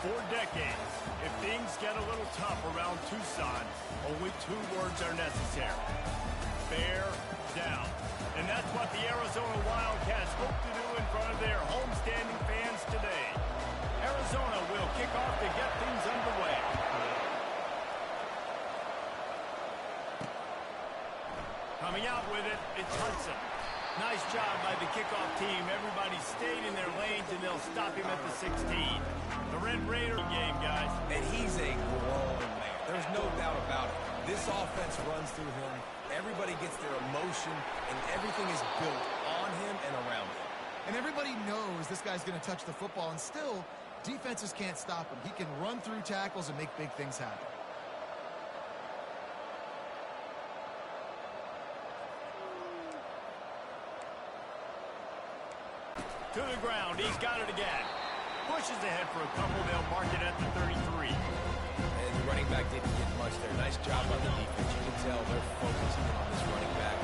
For decades, if things get a little tough around Tucson, only 2 words are necessary. Bear down. And that's what the Arizona Wildcats hope to do in front of their homestanding fans today. Arizona will kick off to get things underway. Coming out with it, it's Hudson. Nice job by the kickoff team. Everybody stayed in their lanes, and they'll stop him at the 16. The Red Raider game, guys. And he's a grown man. There's no doubt about it. This offense runs through him. Everybody gets their emotion, and everything is built on him and around him. And everybody knows this guy's going to touch the football, and still, defenses can't stop him. He can run through tackles and make big things happen. To the ground, he's got it again. Pushes ahead for a couple, they'll mark it at the 33. And the running back didn't get much there. Nice job on the defense. You can tell they're focusing on this running back,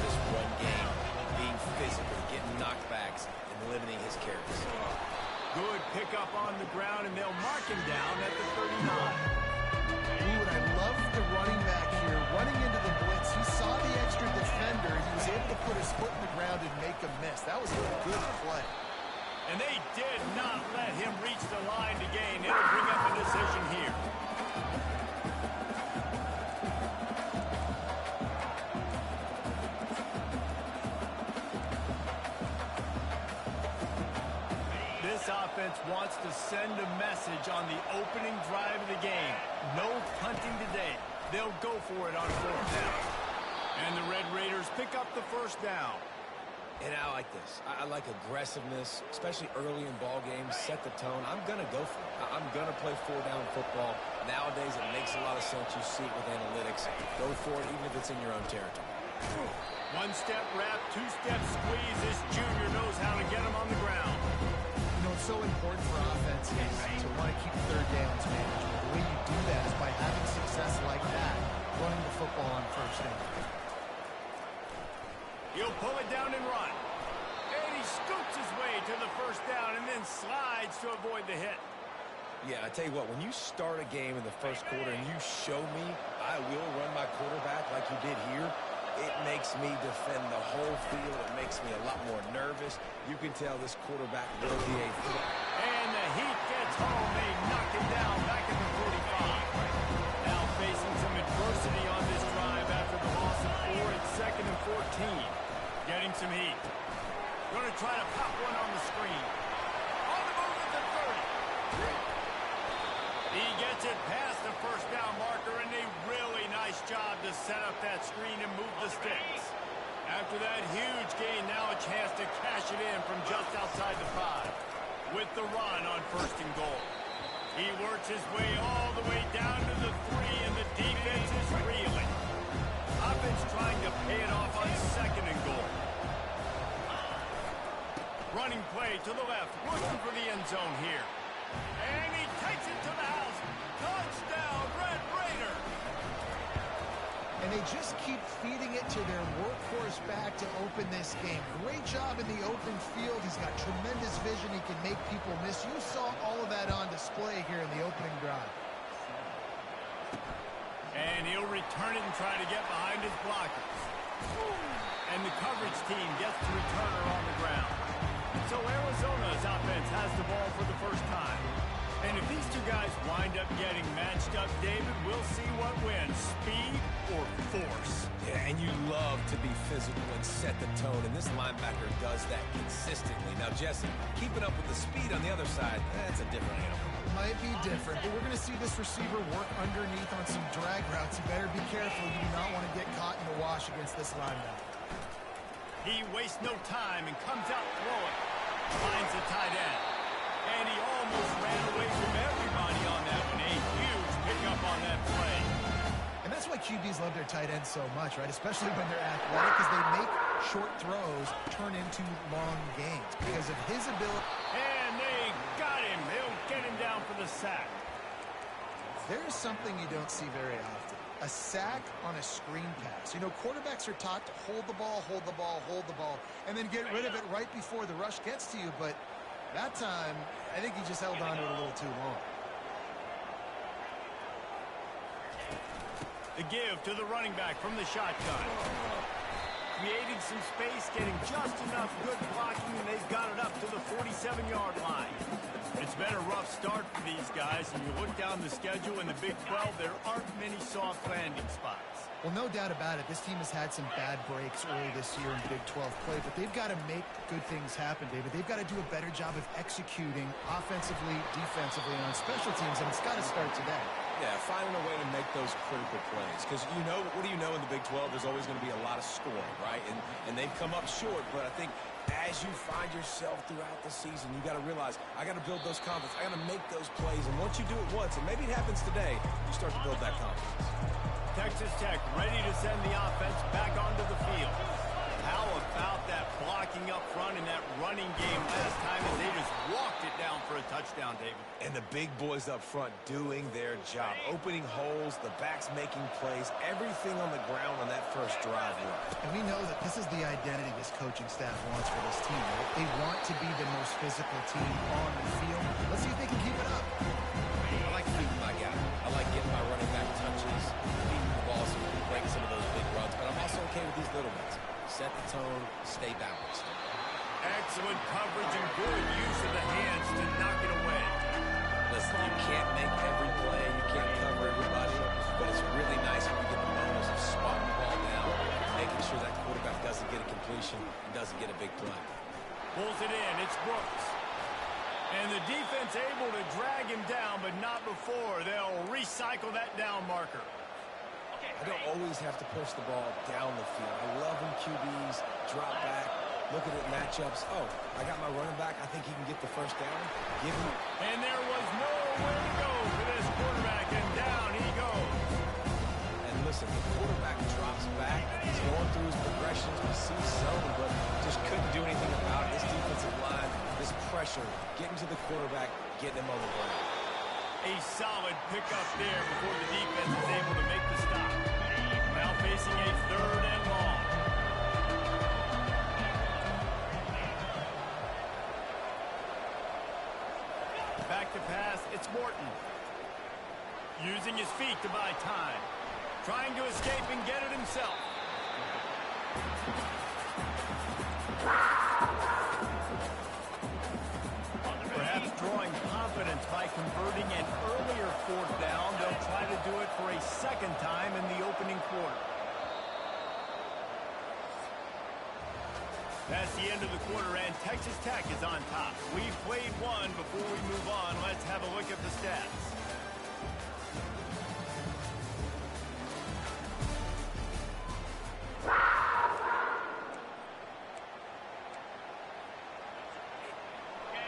this run game, being physical, getting knockbacks, and limiting his carries. Good pickup on the ground, and they'll mark him down at the 39. Ooh, and I love the running back here. Running into the blitz, he saw the extra defender. He was able to put his foot in the ground and make a miss. That was a good play. And they did not let him reach the line to gain. It'll bring up a decision here. This offense wants to send a message on the opening drive of the game. No punting today. They'll go for it on 4th down. And the Red Raiders pick up the 1st down. And I like this. I like aggressiveness, especially early in ball games. Set the tone. I'm going to go for it. I'm going to play 4-down football. Nowadays, it makes a lot of sense. You see it with analytics. Go for it, even if it's in your own territory. 1-step wrap, 2-step squeeze. This junior knows how to get him on the ground. You know, it's so important for offenses to want to keep 3rd downs manageable. The way you do that is by having success like that, running the football on 1st down. He'll pull it down and run. And he scoots his way to the 1st down and then slides to avoid the hit. Yeah, I tell you what, when you start a game in the 1st quarter and you show me I will run my quarterback like you did here, it makes me defend the whole field. It makes me a lot more nervous. You can tell this quarterback will be a threat. And the heat gets home. They knock him down back at the 45. Now facing some adversity on this drive after the loss of 4 at 2nd and 14. Getting some heat. Going to try to pop one on the screen. On the move at the 30. He gets it past the 1st down marker, and a really nice job to set up that screen and move the sticks. After that huge gain, now a chance to cash it in from just outside the 5. With the run on 1st and goal. He works his way all the way down to the 3, and the defense is reeling. Offense trying to pay it off on 2nd and goal. Running play to the left, looking for the end zone here. And he takes it to the house. Touchdown, Red Raider! And they just keep feeding it to their workhorse back to open this game. Great job in the open field. He's got tremendous vision. He can make people miss. You saw all of that on display here in the opening drive. And he'll return it and try to get behind his blockers. And the coverage team gets the returner on the ground. So Arizona's offense has the ball for the 1st time. And if these 2 guys wind up getting matched up, David, we'll see what wins, speed or force. Yeah, and you love to be physical and set the tone, and this linebacker does that consistently. Now, Jesse, keeping up with the speed on the other side, that's a different animal. Might be different, but we're going to see this receiver work underneath on some drag routes. You better be careful. You do not want to get caught in the wash against this linebacker. He wastes no time and comes out throwing. Finds the tight end. And he almost ran away from everybody on that one. A huge pickup on that play. And that's why QBs love their tight ends so much, right? Especially when they're athletic, because they make short throws turn into long gains because of his ability. And they got him. He'll get him down for the sack. There's something you don't see very often. A sack on a screen pass. You know, quarterbacks are taught to hold the ball, and then get rid of it right before the rush gets to you. But that time, I think he just held on to it a little too long. The give to the running back from the shotgun. Creating some space, getting just enough good blocking, and they've got it up to the 47-yard line. It's been a rough start for these guys, and you look down the schedule in the Big 12, there aren't many soft landing spots. Well, no doubt about it. This team has had some bad breaks early this year in Big 12 play, but they've got to make good things happen, David. They've got to do a better job of executing offensively, defensively, and on special teams, and it's got to start today. Yeah, finding a way to make those critical plays. Because, you know, what do you know in the Big 12? There's always going to be a lot of scoring, right? And they've come up short, but I think as you find yourself throughout the season, you got to realize, I got to build those confidence. I got to make those plays. And once you do it once, and maybe it happens today, you start to build that confidence. Texas Tech ready to send the offense back onto the field. How about that blocking up front in that running game last time as they just walked it down for a touchdown, David? And the big boys up front doing their job, opening holes, the backs making plays, everything on the ground on that first drive worked. And we know that this is the identity this coaching staff wants for this team. Right? They want to be the most physical team on the field. Let's see if they can keep it up. I like feeding my guy. I like getting my running back touches, feeding the ball so we can break some of those big runs. But I'm also okay with these little ones. Set the tone, stay balanced. Excellent coverage and good use of the hands to knock it away. Listen, you can't make every play, you can't cover everybody, but it's really nice when you get the bonus of spotting the ball down, making sure that quarterback doesn't get a completion and doesn't get a big play. Pulls it in, it's Brooks. And the defense able to drag him down, but not before. They'll recycle that down marker. I don't always have to push the ball down the field. I love when QBs drop back, look at it matchups. Oh, I got my running back. I think he can get the first down. Give him. And there was nowhere to go for this quarterback, and down he goes. And listen, the quarterback drops back. He's going through his progressions. We see some, but just couldn't do anything about it. This defensive line, this pressure, getting to the quarterback, getting him on the ground. A solid pickup there before the defense is able to make the stop. Now facing a 3rd and long. Back to pass, it's Morton. Using his feet to buy time. Trying to escape and get it himself. Perhaps drawing confidence by converting an earlier 4th down. They'll try to do it for a 2nd time in the opening quarter. That's the end of the quarter, and Texas Tech is on top. We've played one. Before we move on, let's have a look at the stats.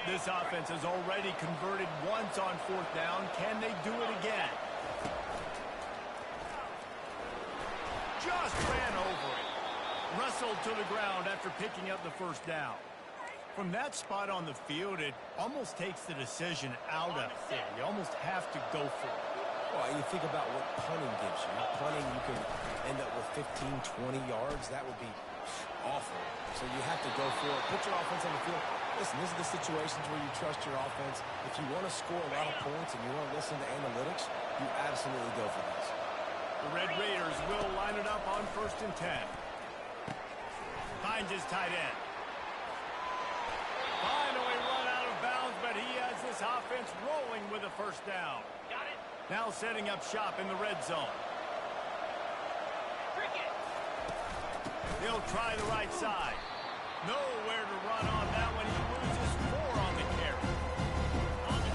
This offense has already converted once on 4th down. Can they do it again? Just ran over it. Wrestled to the ground after picking up the 1st down. From that spot on the field, it almost takes the decision out of it. You almost have to go for it. Well, you think about what punting gives you. Punting, you can end up with 15, 20 yards. That would be awful. So you have to go for it. Put your offense on the field. Listen, these are the situations where you trust your offense. If you want to score a lot of points and you want to listen to analytics, you absolutely go for this. The Red Raiders will line it up on 1st and 10. Finds his tight end. Finally run out of bounds, but he has this offense rolling with a 1st down. Got it. Now setting up shop in the red zone. He'll try the right side. Nowhere to run on that one. He loses 4 on the carry.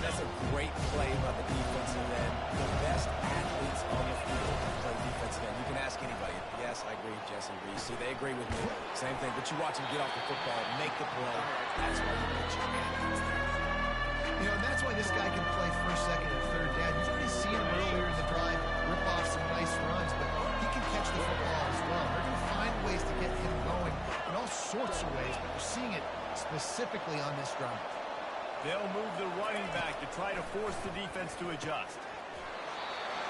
That's a great play by the defensive end. The best athletes on the field play defensive end. You can ask anybody. Yes, I agree, Jesse Reese. See, they agree with me. Same thing. But you watch them get off the football, make the play. That's why you mention athletes. You know, and that's why this guy can play 1st, 2nd, and 3rd down. You've already seen him earlier in the drive rip off some nice runs, but he can catch the football as well. They're going to find ways to get him going in all sorts of ways, but we're seeing it specifically on this drive. They'll move the running back to try to force the defense to adjust.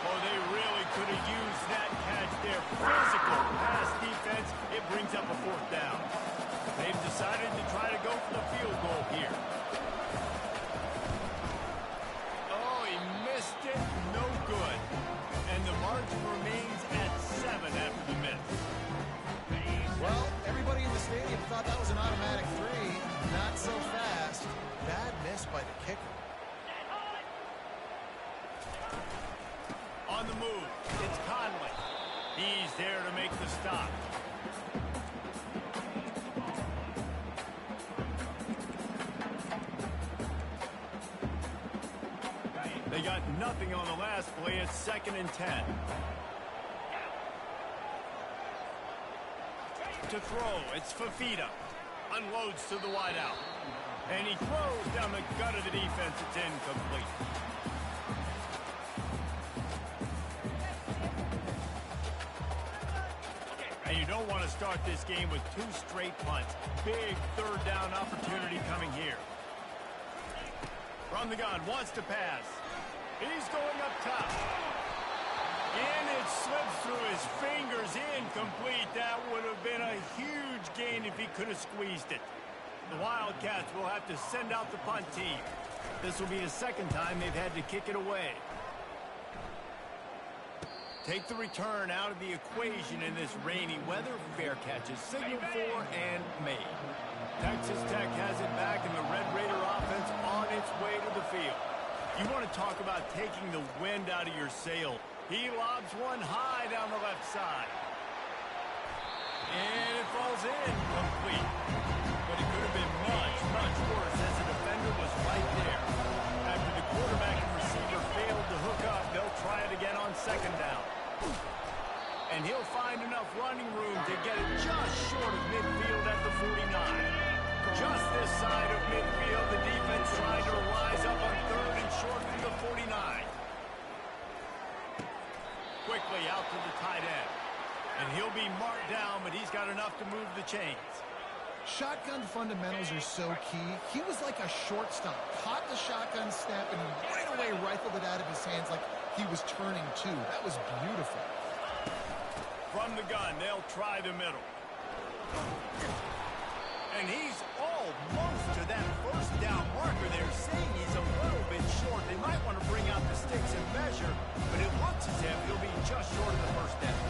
Oh, they really could have used that catch there. Physical pass defense. It brings up a 4th down. They've decided to try to go for the field goal here. Oh, he missed it. No good. And the margin remains at thought that was an automatic three. Not so fast. Bad miss by the kicker. On the move, it's Conley. He's there to make the stop. They got nothing on the last play. It's 2nd and 10. To throw, it's Fafita. Unloads to the wideout. And he throws down the gut of the defense. It's incomplete. And you don't want to start this game with 2 straight punts. Big 3rd down opportunity coming here. From the gun, wants to pass. He's going up top. And it slips through his fingers. Incomplete. That would have been a huge gain if he could have squeezed it. The Wildcats will have to send out the punt team. This will be the 2nd time they've had to kick it away. Take the return out of the equation in this rainy weather. Fair catches signaled for and made. Texas Tech has it back, and the Red Raider offense on its way to the field. You want to talk about taking the wind out of your sail. He lobs one high down the left side. And it falls in. Complete. But it could have been much, much worse as the defender was right there. After the quarterback and receiver failed to hook up, they'll try it again on 2nd down. And he'll find enough running room to get it just short of midfield at the 49. Just this side of midfield, the defense trying to rise up on 3rd and short from the 49. Quickly out to the tight end. And he'll be marked down, but he's got enough to move the chains. Shotgun fundamentals are so key. He was like a shortstop. Caught the shotgun snap and right away rifled it out of his hands like he was turning too. That was beautiful. From the gun, they'll try the middle. And he's almost to that 1st down marker. They're saying he's a little bit short. They might want to bring out the sticks and measure, but it looks as if he'll be just short of the 1st down.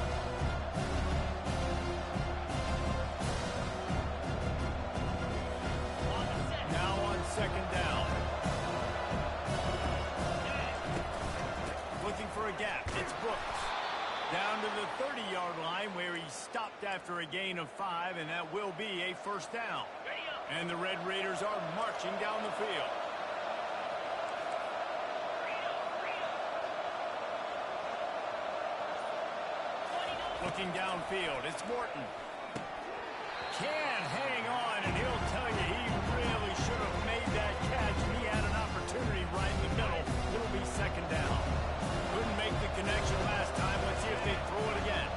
Now on 2nd down. Looking for a gap. It's Brooks. Down to the 30-yard line where he stopped after a gain of 5, and that will be a 1st down. And the Red Raiders are marching down the field. Looking downfield, it's Morton. Can't hang on, and he'll tell you he really should have made that catch, and he had an opportunity right in the middle. It'll be 2nd down. Couldn't make the connection last time. Let's see if they throw it again.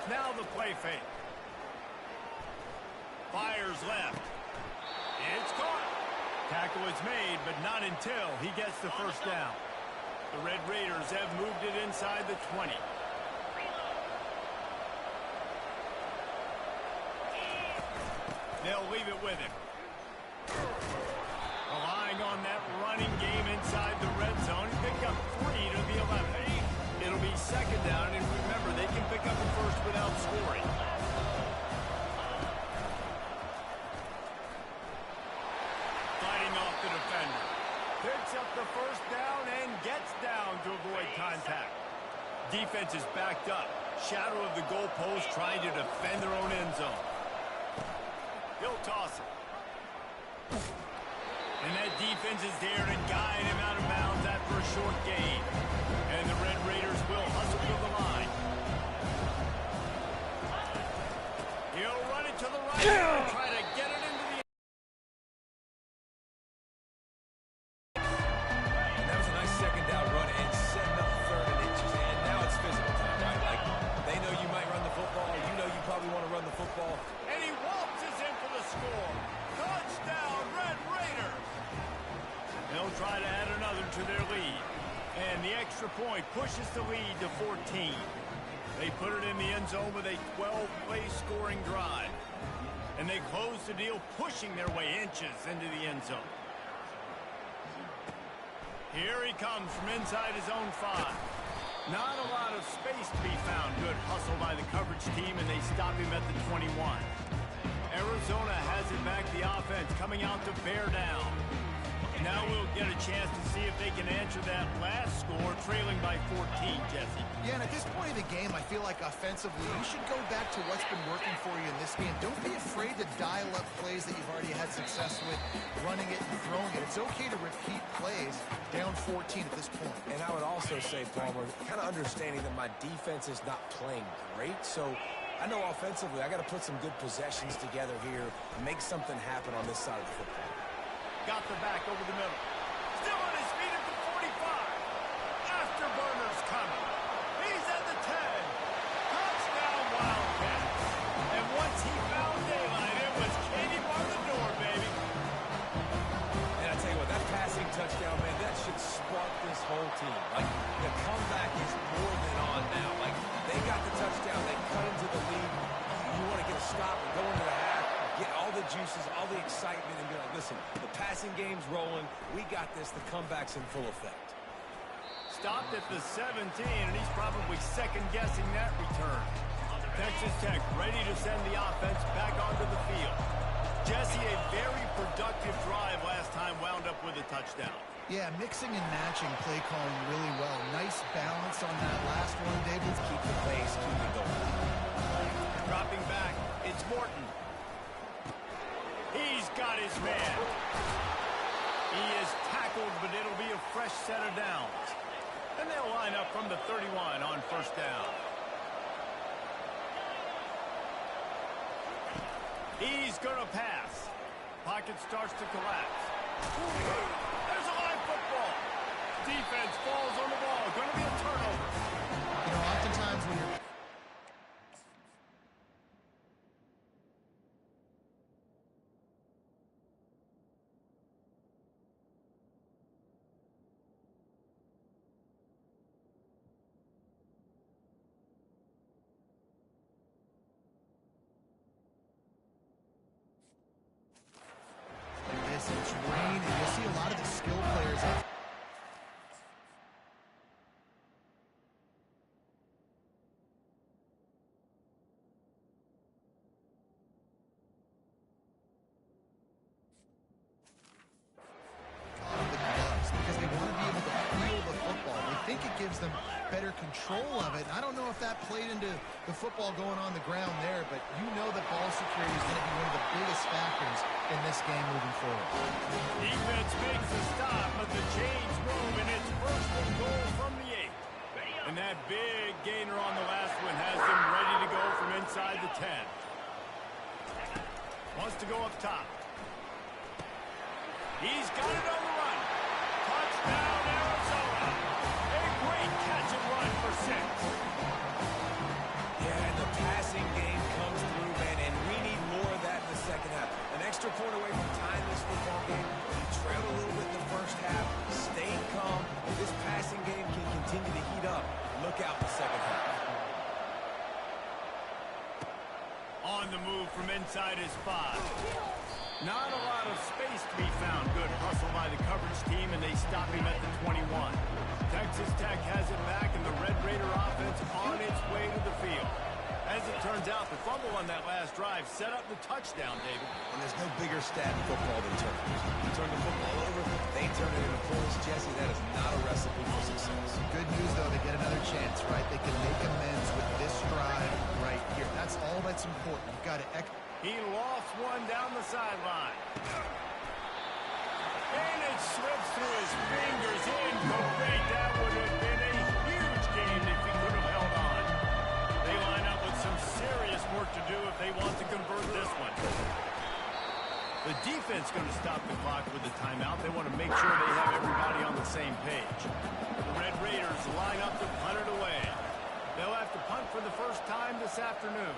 Now the play fake. Fires left. It's caught. Tackle is made, but not until he gets the 1st down. The Red Raiders have moved it inside the 20. They'll leave it with him. Relying on that running game inside the red zone. He picked up 3 to the 11. It'll be 2nd down, and remember, they can pick up the 1st without scoring. Fighting off the defender. Picks up the 1st down and gets down to avoid contact. Defense is backed up. Shadow of the goalpost trying to defend their own end zone. He'll toss it. And that defense is there to guide him out of bounds after a short gain. And the Red Raiders will hustle to the line. He'll run it to the right and try to get it into the... That was a nice 2nd down run and setting up 3rd and inches. And now it's physical time, right? Like, they know you might run the football. You know you probably want to run the football. And he waltzes in for the score. Touchdown, Red Raiders! They'll try to add another to their lead. And the extra point pushes the lead to 14. They put it in the end zone with a 12-play scoring drive. And they close the deal, pushing their way inches into the end zone. Here he comes from inside his own 5. Not a lot of space to be found. Good hustle by the coverage team, and they stop him at the 21. Arizona has it back, the offense coming out to bear down. Now we'll get a chance to see if they can answer that last score, trailing by 14, Jesse. Yeah, and at this point in the game, I feel like offensively, you should go back to what's been working for you in this game. Don't be afraid to dial up plays that you've already had success with, running it and throwing it. It's okay to repeat plays down 14 at this point. And I would also say, Palmer, kind of understanding that my defense is not playing great, so I know offensively I got to put some good possessions together here and make something happen on this side of the football. Got the back over the middle. Still on his feet at the 45. Afterburner's coming. He's at the 10. Touchdown Wildcats. And once he found daylight, it was Katie bar the door, baby. And I tell you what, that passing touchdown, man, that should spark this whole team. Like, the comeback is more than on now. Like, they got the touchdown. They cut into the lead. You want to get a stop and go into the half. Get all the juices, all the excitement, and be like, listen, the passing game's rolling. We got this. The comeback's in full effect. Stopped at the 17, and he's probably second-guessing that return. Texas Tech ready to send the offense back onto the field. Jesse, a very productive drive last time, wound up with a touchdown. Yeah, mixing and matching play calling really well. Nice balance on that last one, David. Keep the pace, keep it going. Dropping back, it's Morton. He's got his man. He is tackled, but it'll be a fresh set of downs. And they'll line up from the 31 on first down. He's going to pass. Pocket starts to collapse. There's a live football. Defense falls on the ball. Going to be a turnover. You know, oftentimes when you're it's rain, and you'll see a lot of the skill players out. Because they want to be able to feel the football. They think it gives them better control of it. I don't know if that played into the football going on the ground there, but you know that ball security is going to be one of the biggest factors in this game moving forward. Defense makes a stop, but the chains move, and it's first and goal from the 8. And that big gainer on the last one has them ready to go from inside the 10. Wants to go up top. He's got it on the run. Touchdown, Arizona. A great catch and run for 6. Yeah, and the passing game comes through, man, and we need more of that in the second half. An extra point away from tying this football game. We trailed a little bit in the first half, stayed calm. If this passing game can continue to heat up, look out the second half. On the move from inside his 5. Not a lot of space to be found. Good hustle by the coverage team, and they stop him at the 21. Texas Tech has it back, and the Red Raider offense on its way to the field. As it turns out, the fumble on that last drive set up the touchdown, David. And there's no bigger stat in football than turnovers. You turn the football over, they turn it into points. Jesse, that is not a recipe for success. Good news, though, they get another chance, right? They can make amends with this drive right here. That's all that's important. You've got to He lost one down the sideline. And it slips through his fingers. Incomplete. That would have been a huge game if he could have held on. They line up with some serious work to do if they want to convert this one. The defense going to stop the clock with the timeout. They want to make sure they have everybody on the same page. The Red Raiders line up to punt it away. They'll have to punt for the first time this afternoon.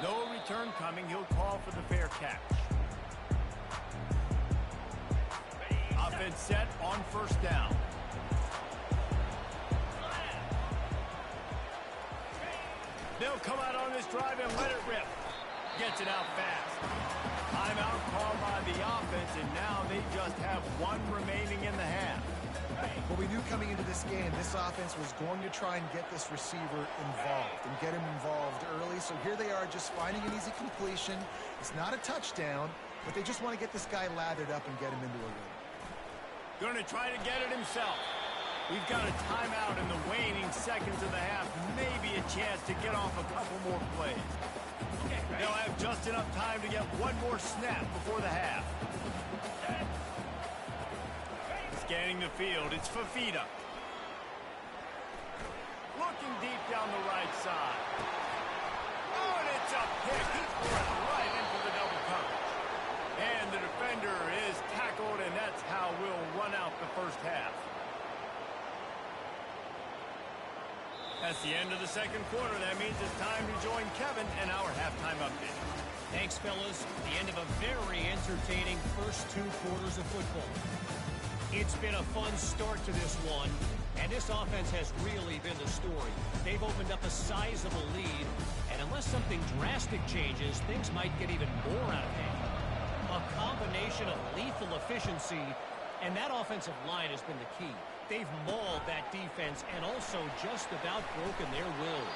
No return coming. He'll call for the fair catch. Offense set on first down. They'll come out on this drive and let it rip. Gets it out fast. Timeout called by the offense, and now they just have one remaining in the half. Well, we knew coming into this game, this offense was going to try and get this receiver involved and get him involved early. So here they are just finding an easy completion. It's not a touchdown, but they just want to get this guy lathered up and get him into a rhythm. Going to try to get it himself. We've got a timeout in the waning seconds of the half. Maybe a chance to get off a couple more plays. They'll have just enough time to get one more snap before the half. Scanning the field, it's Fafita. Looking deep down the right side. Oh, and it's a pick. He threw it right into the double coverage. And the defender is tackled, and that's how we'll run out the first half. That's the end of the second quarter. That means it's time to join Kevin and our halftime update. Thanks, fellas. The end of a very entertaining first 2 quarters of football. It's been a fun start to this one, and this offense has really been the story. They've opened up a sizable lead, and unless something drastic changes, things might get even more out of hand. A combination of lethal efficiency, and that offensive line has been the key. They've mauled that defense and also just about broken their will.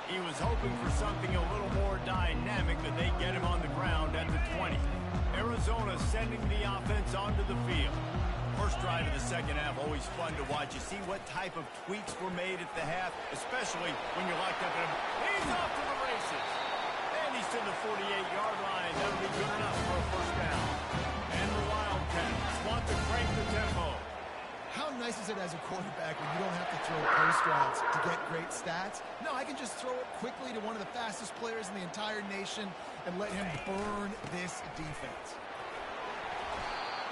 He was hoping for something a little more dynamic, but they get him on the ground at the 20. Arizona sending the offense onto the field. First drive of the second half, always fun to watch. You see what type of tweaks were made at the half, especially when you're locked up in him. He's off to the races. And he's to the 48-yard line. That'll be good enough for a first down. And the Wildcats want to crank the tempo. How nice is it as a quarterback when you don't have to throw post routes to get great stats? No, I can just throw it quickly to one of the fastest players in the entire nation and let him burn this defense.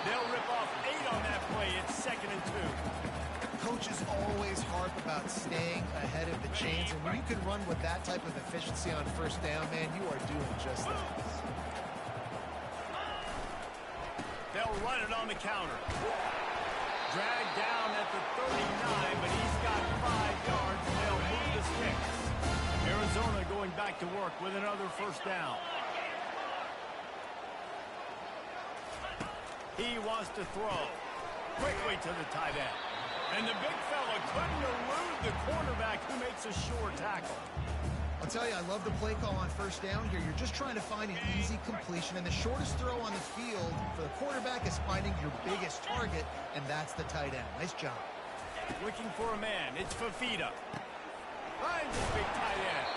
They'll rip off 8 on that play. It's 2nd and 2. Coaches always harp about staying ahead of the chains, and when you can run with that type of efficiency on first down, man, you are doing just that. They'll run it on the counter. Dragged down at the 39, but he's got 5 yards, and they'll move the sticks. Arizona going back to work with another first down. He wants to throw quickly to the tight end. And the big fella couldn't elude the cornerback who makes a sure tackle. I'll tell you, I love the play call on first down here. You're just trying to find an easy completion, and the shortest throw on the field for the quarterback is finding your biggest target, and that's the tight end. Nice job. Looking for a man. It's Fafita. Finds his big tight end.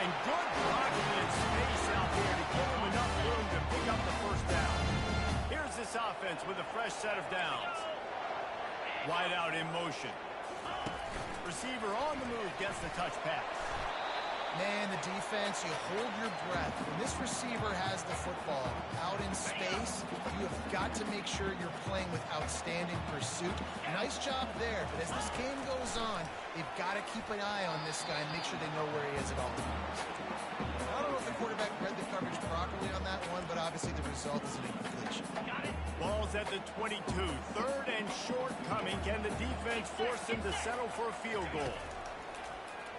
And good blocking in space out there to give him enough room to pick up the first down. Here's this offense with a fresh set of downs. Wide out in motion. Receiver on the move gets the touch pass. Man, the defense, you hold your breath. When this receiver has the football out in space, you have got to make sure you're playing with outstanding pursuit. Nice job there, but as this game goes on, they've got to keep an eye on this guy and make sure they know where he is at all times. I don't know if the quarterback read the coverage properly on that one, but obviously the result is an incompletion. Ball's at the 22. 3rd and short coming. Can the defense force him to settle for a field goal?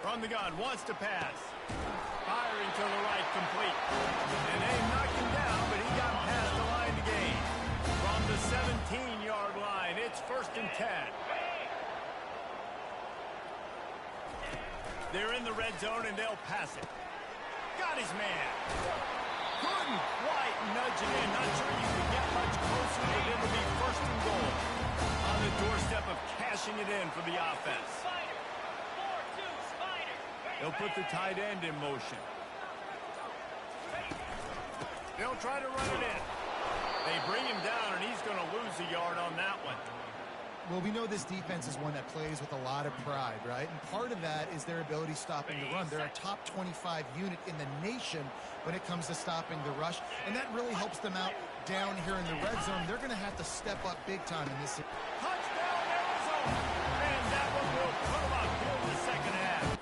From the gun, wants to pass. Firing to the right, complete. And they knocked him down, but he got past the line to gain. From the 17-yard line, it's 1st and 10. They're in the red zone, and they'll pass it. Got his man. Couldn't quite nudge it in. Not sure you can get much closer, but it'll be 1st and goal. On the doorstep of cashing it in for the offense. They'll put the tight end in motion. They'll try to run it in. They bring him down, and he's going to lose a yard on that one. Well, we know this defense is one that plays with a lot of pride, right? And part of that is their ability stopping the run. They're a top 25 unit in the nation when it comes to stopping the rush, and that really helps them out down here in the red zone. They're going to have to step up big time in this. Touchdown, Arizona! And that one will put them up here in the second half.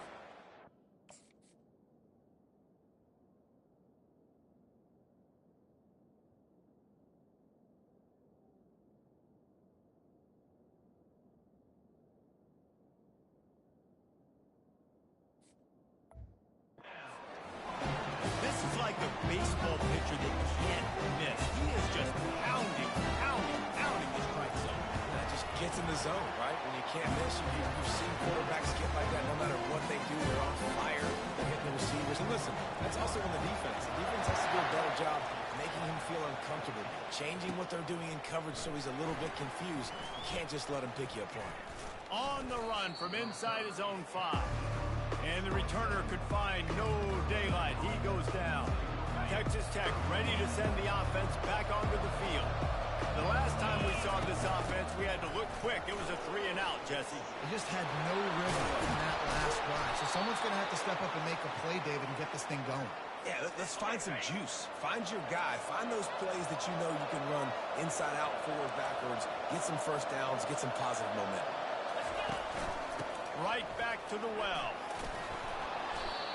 This is like a baseball pitcher that can't miss. He is just pounding the strike zone. That just gets in the the zone, right? When you can't miss, you've seen quarterbacks get like that no matter what they do. They're on fire. They're hitting the receivers. And listen, that's also on the defense. The defense has to do a better job making him feel uncomfortable, changing what they're doing in coverage so he's a little bit confused. You can't just let him pick you apart. On the run from inside his own 5. And the returner could find no daylight. He goes down. Texas Tech ready to send the offense back onto the field. The last time we saw this offense, we had to look quick. It was a 3-and-out, Jesse. They just had no rhythm in that last drive. So someone's going to have to step up and make a play, David, and get this thing going. Yeah, let's find some juice. Find your guy. Find those plays that you know you can run inside out, forward, backwards. Get some first downs. Get some positive momentum. Right back to the well.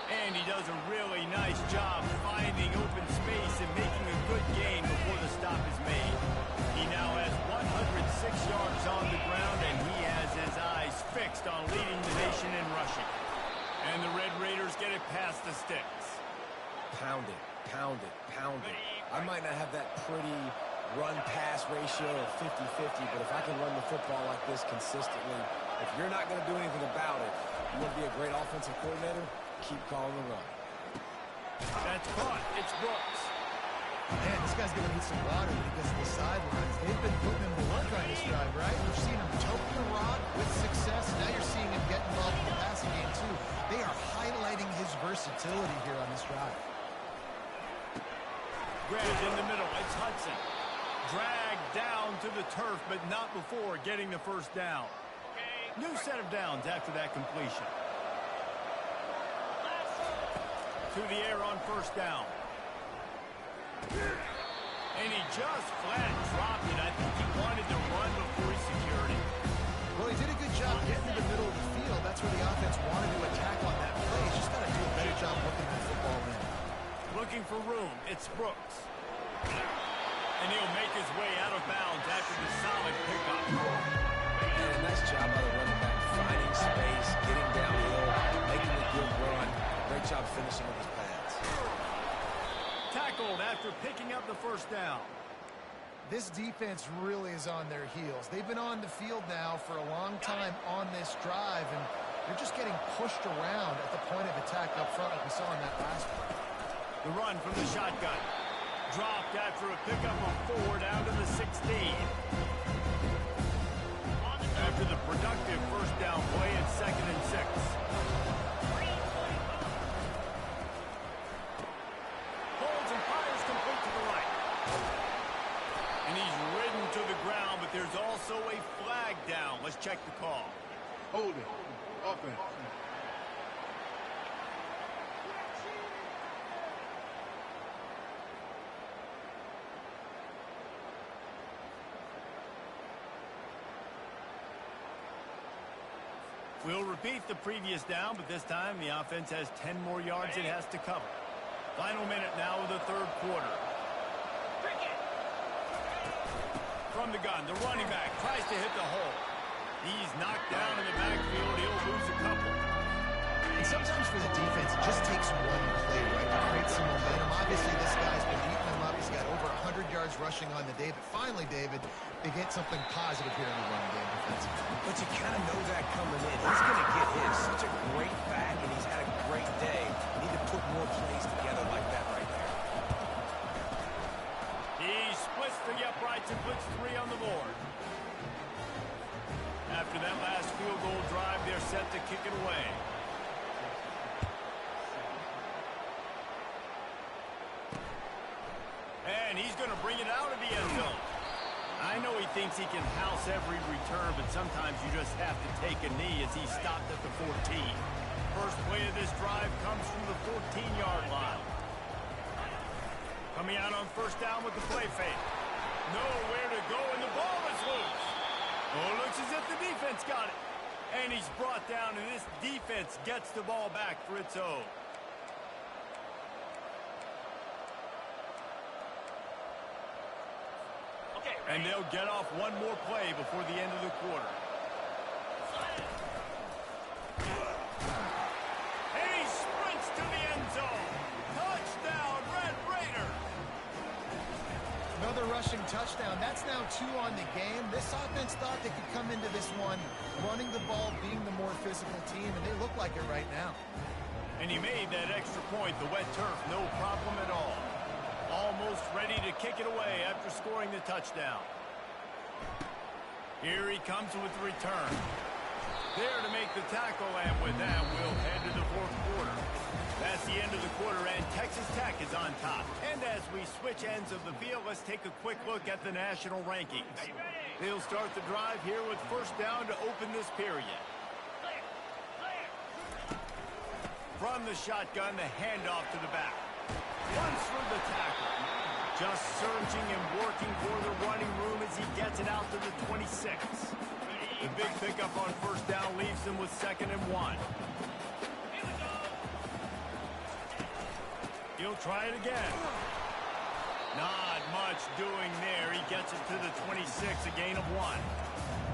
And he does a really nice job finding open space and making a good gain before the stop is made. He now has 106 yards on the ground, and he has his eyes fixed on leading the nation in rushing. And the Red Raiders get it past the sticks. Pound it, pound it, pound it. I might not have that pretty run-pass ratio of 50-50, but if I can run the football like this consistently, if you're not going to do anything about it, you want to be a great offensive coordinator, keep calling the run. That's caught. It's Brooks. Man, this guy's going to need some water when he gets to the sidelines. They've been putting him to work on this drive, right? We've seen him tote the rock with success. Now you're seeing him get involved in the passing game, too. They are highlighting his versatility here on this drive. Grabbed in the middle. It's Hudson. Dragged down to the turf, but not before getting the first down. New set of downs after that completion. To the air on first down. And he just flat dropped it. I think he wanted to run before he secured it. Well, he did a good job getting to the middle of the field. That's where the offense wanted to attack on that play. He's just got to do a better job looking that football in. Looking for room. It's Brooks. And he'll make his way out of bounds after the solid pickup. And a nice job by the running back, finding space, getting downhill, making a good run. Great job finishing with his pads. Tackled after picking up the first down. This defense really is on their heels. They've been on the field now for a long time on this drive, and they're just getting pushed around at the point of attack up front like we saw in that last play. The run from the shotgun. Dropped after a pickup of 4 down to the 16. After the productive first down play, it's 2nd and 6. Holds and fires complete to the right. And he's ridden to the ground, but there's also a flag down. Let's check the call. Holding. Offense. We'll repeat the previous down, but this time the offense has 10 more yards it has to cover. Final minute now of the third quarter. From the gun, the running back tries to hit the hole. He's knocked down in the backfield. He'll lose a couple. And sometimes for the defense, it just takes one play, right, to create some momentum. Obviously, this guy's been beating them up. He's got over 100 yards rushing on the day. But finally, David, they get something positive here in the run game defensively. But you kind of know that coming in. He's going to get his. Such a great back, and he's had a great day. You need to put more plays together like that right there. He splits the uprights and puts 3 on the board. After that last field goal drive, they're set to kick it away. And he's going to bring it out of the end zone. I know he thinks he can house every return, but sometimes you just have to take a knee as he stopped at the 14. First play of this drive comes from the 14-yard line. Coming out on first down with the play fake. Nowhere to go, and the ball is loose. Oh, looks as if the defense got it. And he's brought down, and this defense gets the ball back for its own. And they'll get off one more play before the end of the quarter. And he sprints to the end zone. Touchdown, Red Raiders. Another Another rushing touchdown. That's now 2 on the game. This offense thought they could come into this one running the ball, being the more physical team, and they look like it right now. And he made that extra point, the wet turf, no problem at all. Almost ready to kick it away after scoring the touchdown. Here he comes with the return. There to make the tackle, and with that, we'll head to the fourth quarter. That's the end of the quarter, and Texas Tech is on top. And as we switch ends of the field, let's take a quick look at the national rankings. They'll start the drive here with first down to open this period. From the shotgun, the handoff to the back. Runs for the tackle. Just searching and working for the running room as he gets it out to the 26. The big pickup on first down leaves him with 2nd and 1. He'll try it again. Not much doing there. He gets it to the 26, a gain of 1.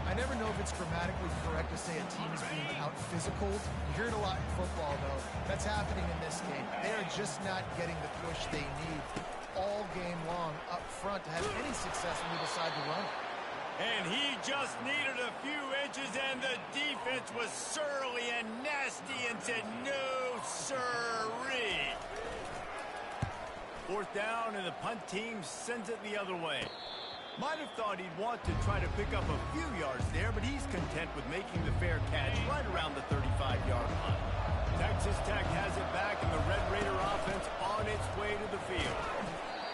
I never know if it's grammatically correct to say a team is being out-physical. You hear it a lot in football, though. That's happening in this game. They're just not getting the push they need all game long up front to have any success when we decide to run. And he just needed a few inches, and the defense was surly and nasty and said, no, sirree. Fourth down, and the punt team sends it the other way. Might have thought he'd want to try to pick up a few yards there, but he's content with making the fair catch right around the 35-yard line. Texas Tech has it back, and the Red Raider offense on its way to the field.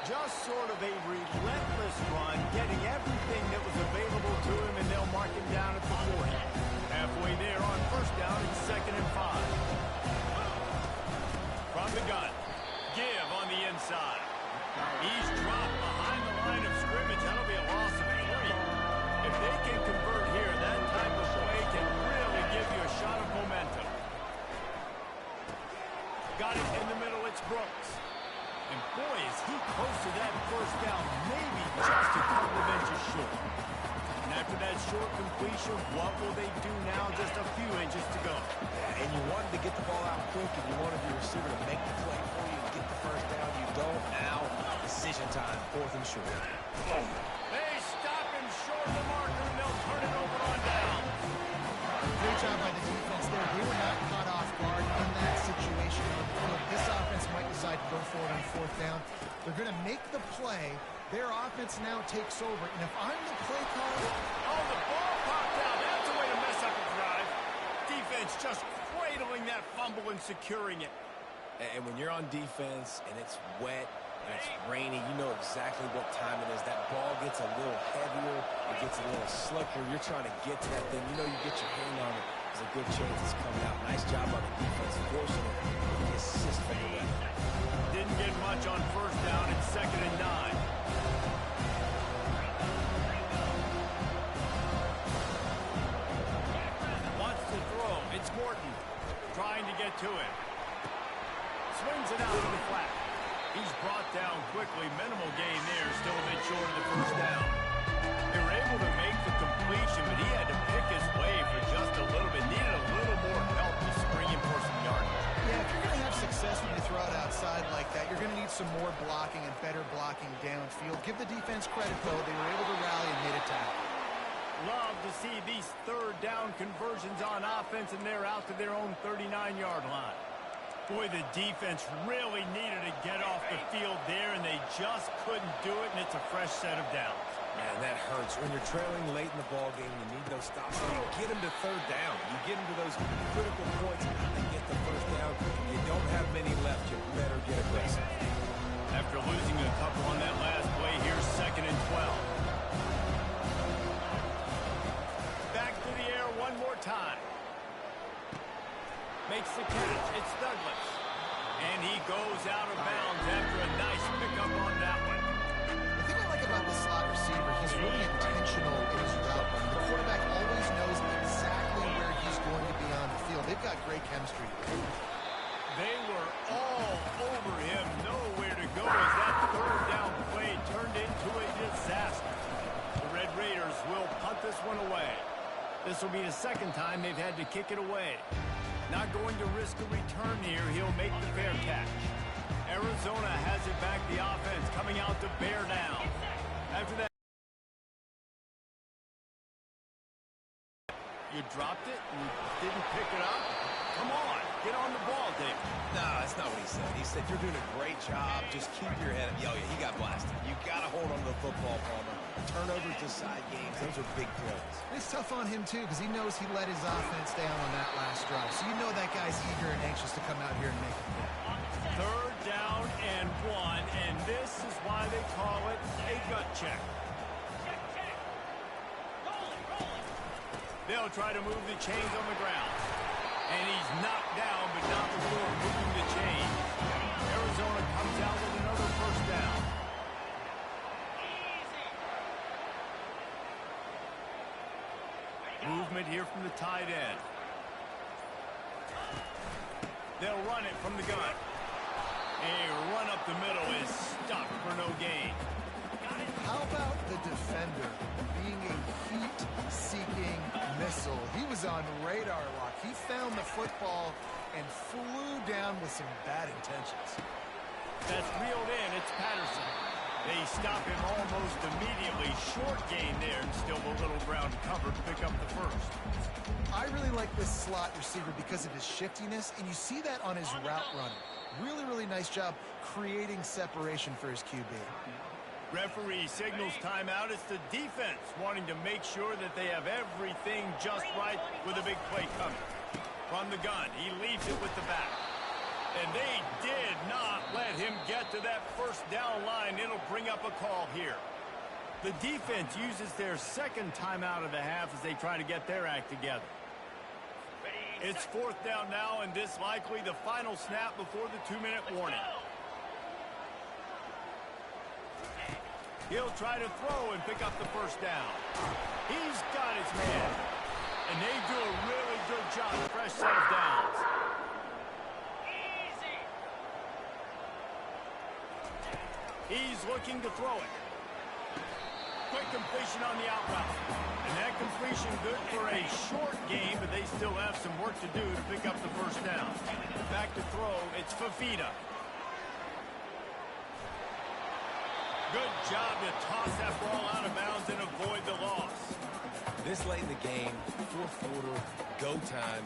Just sort of a relentless run, getting everything that was available to him, and they'll mark him down at the 40. Halfway there on first down, it's 2nd and 5. From the gun, give on the inside. He's dropped behind the line of scrimmage. That'll be a loss of 3. If they can convert here, that type of play can really give you a shot of momentum. Got it in the middle, it's Brooks. And boy, is he close to that first down, maybe just a couple of inches short. And after that short completion, what will they do now? Just a few inches to go. And you wanted to get the ball out quick, and you wanted your receiver to make the play for you and get the first down. You don't now. Decision time, 4th and short. They stop him short of the marker, and they'll turn it over on down. Great job by the defense there. They were not caught off guard in that situation on the field. This offense might decide to go for it on 4th down. They're going to make the play. Their offense now takes over. And if I'm the play caller... Oh, the ball popped out. That's a way to mess up a drive. Defense just cradling that fumble and securing it. And when you're on defense and it's wet and it's rainy, you know exactly what time it is. That ball gets a little heavier. It gets a little slicker. You're trying to get to that thing. You know you get your hand on it. There's a good chance it's coming out. Nice job on the defense, forcing it. The assist from the left. Didn't get much on first down. It's 2nd and 9. Wants to throw. It's Morton trying to get to it. Swings it out to the flat. He's brought down quickly. Minimal gain there. Still a bit short of the first down. They were able to make the completion, but he had to pick his way for just a little bit. Needed a little more help to spring him for some yardage. Yeah, if you're going to have success when you throw it outside like that, you're going to need some more blocking and better blocking downfield. Give the defense credit, though. They were able to rally and made a tackle. Love to see these third down conversions on offense, and they're out to their own 39-yard line. Boy, the defense really needed to get off the field there, and they just couldn't do it, and it's a fresh set of downs. Man, that hurts. When you're trailing late in the ball game, you need those stops. So you get them to third down. You get them to those critical points and get the first down. You don't have many left. You better get aggressive. After losing a couple on that last play, here's 2nd and 12. Back to the air one more time. Makes the catch. It's Douglas. And he goes out of bounds after a nice pickup on that one. The thing I like about the slot receiver, he's really intentional in his route running. The quarterback always knows exactly where he's going to be on the field. They've got great chemistry. They were all over him. Nowhere to go as that third down play turned into a disaster. The Red Raiders will punt this one away. This will be the second time they've had to kick it away. Not going to risk a return here. He'll make the fair catch. Arizona has it back, the offense coming out to bear down. After that, you dropped it and you didn't pick it up. Come on, get on the ball, Dave. No, that's not what he said. He said, you're doing a great job. Just keep your head up. Yo, yeah, he got blasted. You got to hold on to the football, Palmer. Turnovers decide games. Those are big plays. It's tough on him, too, because he knows he let his offense down on that last drive. So you know that guy's eager and anxious to come out here and make a play. Third down and 1, and this is why they call it a gut check. They'll try to move the chains on the ground. And he's knocked down, but not before moving the chains. Arizona comes out with another first down. Movement here from the tight end. They'll run it from the gun. A run up the middle is stopped for no gain. How about the defender being a heat-seeking missile? He was on radar lock. He found the football and flew down with some bad intentions. That's reeled in. It's Patterson. They stop him almost immediately. Short gain there and still a little ground cover to pick up the first. I really like this slot receiver because of his shiftiness, and you see that on his route running. Really, really nice job creating separation for his QB. Referee signals timeout. It's the defense wanting to make sure that they have everything just right with a big play coming. From the gun, he leads it with the back. And they did not let him get to that first down line. It'll bring up a call here. The defense uses their second timeout of the half as they try to get their act together. It's fourth down now, and this likely the final snap before the 2-minute warning. He'll try to throw and pick up the first down. He's got his man. And they do a really good job. Fresh set of downs. He's looking to throw it. Quick completion on the out route. And that completion good for a short game, but they still have some work to do to pick up the first down. Back to throw, it's Fafita. Good job to toss that ball out of bounds and avoid the loss. This late in the game, fourth quarter, go time,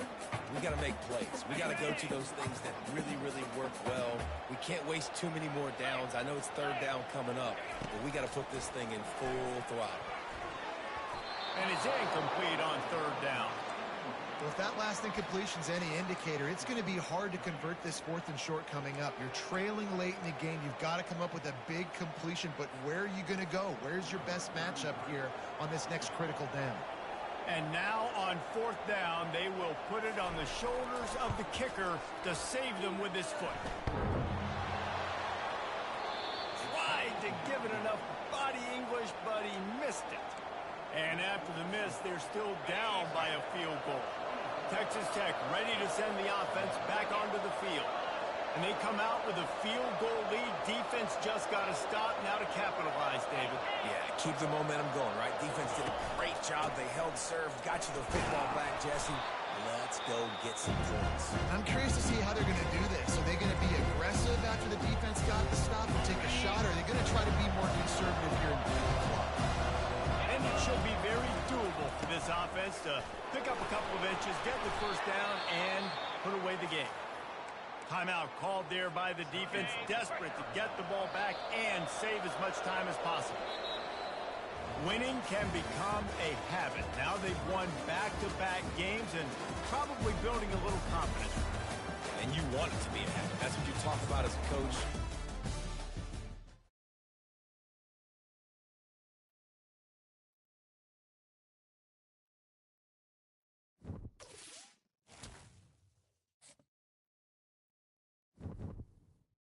we got to make plays. We got to go to those things that really, really work well. We can't waste too many more downs. I know it's third down coming up, but we got to put this thing in full throttle. And it's incomplete on third down. Well, if that last incompletion's any indicator, it's going to be hard to convert this fourth and short coming up. You're trailing late in the game. You've got to come up with a big completion, but where are you going to go? Where's your best matchup here on this next critical down? And now on fourth down, they will put it on the shoulders of the kicker to save them with his foot. Tried to give it enough body English, but he missed it. And after the miss, they're still down by a field goal. Texas Tech ready to send the offense back onto the field. And they come out with a field goal lead. Defense just got to stop now to capitalize, David. Yeah, keep the momentum going, right? Defense did a great job. They held serve, got you the football back, Jesse. Let's go get some points. I'm curious to see how they're going to do this. Are they going to be aggressive after the defense got the stop and take a shot, or are they going to try to be more conservative here and break the clock? And it should be very doable for this offense to pick up a couple of inches, get the first down, and put away the game. Timeout called there by the defense, desperate to get the ball back and save as much time as possible. Winning can become a habit. Now they've won back-to-back games and probably building a little confidence. And you want it to be a habit. That's what you talk about as a coach.